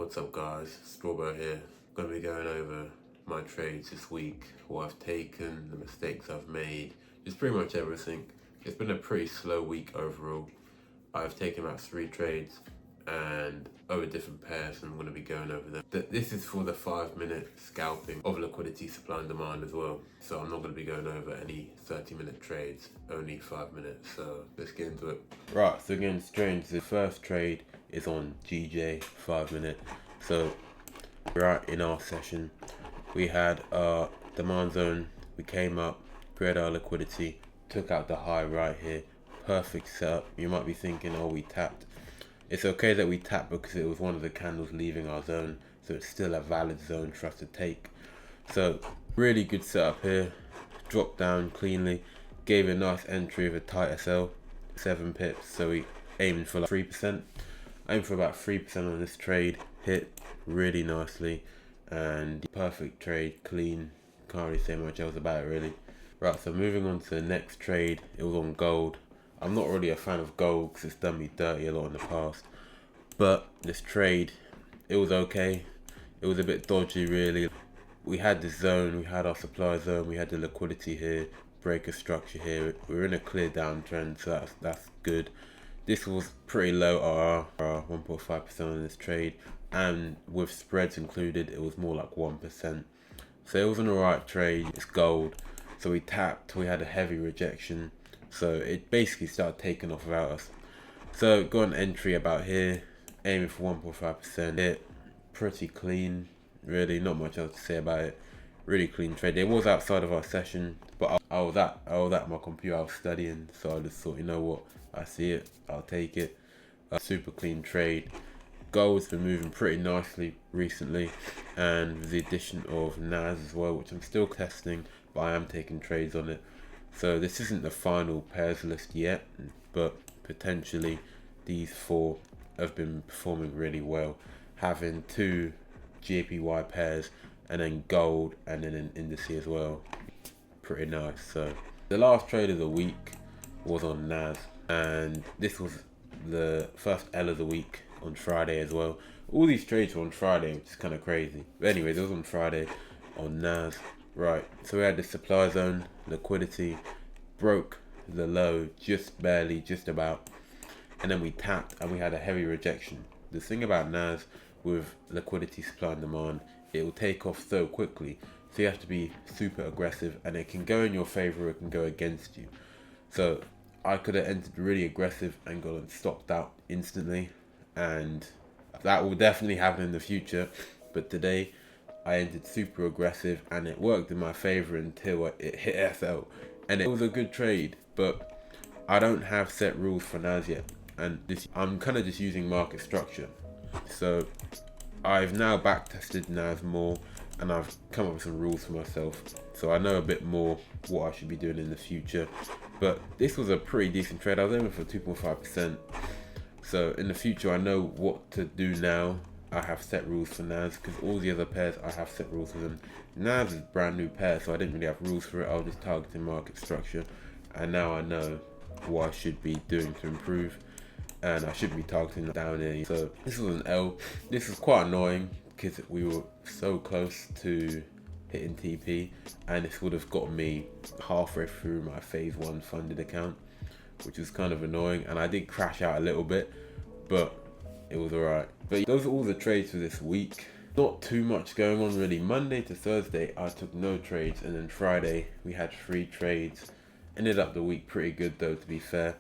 What's up guys, Strawberry here. Gonna be going over my trades this week, what I've taken, the mistakes I've made, just pretty much everything. It's been a pretty slow week overall. I've taken about 3 trades and over different pairs, and I'm gonna be going over them. This is for the 5-minute scalping of liquidity, supply and demand as well. So I'm not gonna be going over any 30-minute trades, only 5 minutes. So let's get into it. Right, so getting straight into the first trade is on GJ 5-minute. So right in our session, we had our demand zone, we came up, created our liquidity, took out the high right here, perfect setup. You might be thinking, oh, we tapped. It's okay that we tapped because it was one of the candles leaving our zone, so it's still a valid zone for us to take. So really good setup here, dropped down cleanly, gave a nice entry with a tight SL, 7 pips, so we aimed for like 3%. Aimed for about 3% on this trade, hit really nicely, and perfect trade, clean, can't really say much else about it really. Right, so moving on to the next trade, it was on gold. I'm not really a fan of gold because it's done me dirty a lot in the past, but this trade, it was okay. It was a bit dodgy really. We had the zone, we had our supply zone, we had the liquidity here, breaker structure here. We're in a clear downtrend, so that's good. This was pretty low RR, 1.5% on this trade, and with spreads included, it was more like 1%. So it was an alright trade. It's gold. So we tapped, we had a heavy rejection. So it basically started taking off without us. So got an entry about here, aiming for 1.5%. Hit pretty clean, really, not much else to say about it. Really clean trade. It was outside of our session, but I was at my computer, I was studying, so I just thought, you know what, I see it, I'll take it. Super clean trade. Gold's been moving pretty nicely recently, and with the addition of NAS as well, which I'm still testing, but I am taking trades on it. So this isn't the final pairs list yet, but potentially these 4 have been performing really well, having 2 JPY pairs and then gold and then an indice as well. Pretty nice. So the last trade of the week was on NAS, and this was the first L of the week on Friday as well. All these trades were on Friday, which is kind of crazy. But anyways, it was on Friday on NAS. Right, so we had the supply zone, liquidity, broke the low just barely, just about, and then we tapped and we had a heavy rejection. The thing about NAS with liquidity, supply and demand, it will take off so quickly, so you have to be super aggressive, and it can go in your favor or it can go against you. So I could have entered really aggressive and gotten stopped out instantly, and that will definitely happen in the future. But today I entered super aggressive and it worked in my favor until it hit SL, and it was a good trade. But I don't have set rules for NAS yet, and I'm kind of just using market structure. So I've now back tested NAS more, and I've come up with some rules for myself, so I know a bit more what I should be doing in the future. But this was a pretty decent trade. I was aiming for 2.5%. So in the future, I know what to do now. I have set rules for NAS, because all the other pairs I have set rules for them. NAS is a brand new pair, so I didn't really have rules for it. I was just targeting market structure, and now I know what I should be doing to improve, and I should be targeting down here. So this was an L. This is quite annoying because we were so close to hitting TP, and this would have got me halfway through my phase 1 funded account, which was kind of annoying, and I did crash out a little bit, but it was alright. But those are all the trades for this week. Not too much going on really. Monday to Thursday I took no trades, and then Friday we had 3 trades. Ended up the week pretty good though, to be fair,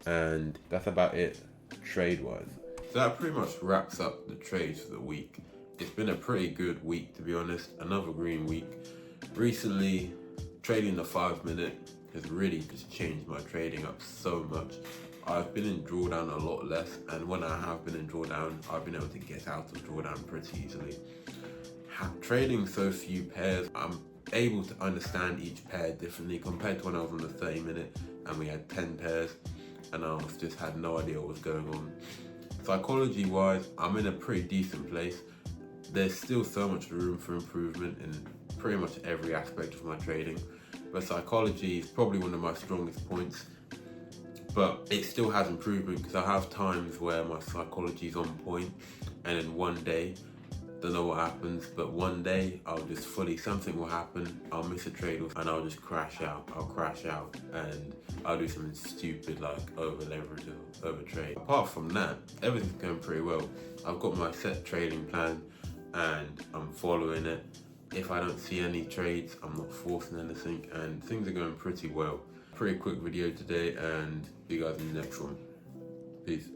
and that's about it trade wise. So that pretty much wraps up the trades for the week. It's been a pretty good week, to be honest. Another green week. Recently, trading the 5-minute has really just changed my trading up so much. I've been in drawdown a lot less, and when I have been in drawdown, I've been able to get out of drawdown pretty easily. Trading so few pairs, I'm able to understand each pair differently compared to when I was on the 30-minute and we had 10 pairs and I just had no idea what was going on. Psychology wise, I'm in a pretty decent place. There's still so much room for improvement in pretty much every aspect of my trading, but psychology is probably one of my strongest points. But it still has improvement, because I have times where my psychology is on point and then one day, don't know what happens, but one day I'll just something will happen, I'll miss a trade and I'll just crash out. I'll crash out and I'll do something stupid like over leverage or over trade. Apart from that, everything's going pretty well. I've got my set trading plan and I'm following it. If I don't see any trades, I'm not forcing anything, and things are going pretty well. Pretty quick video today, and see you guys in the next one. Peace.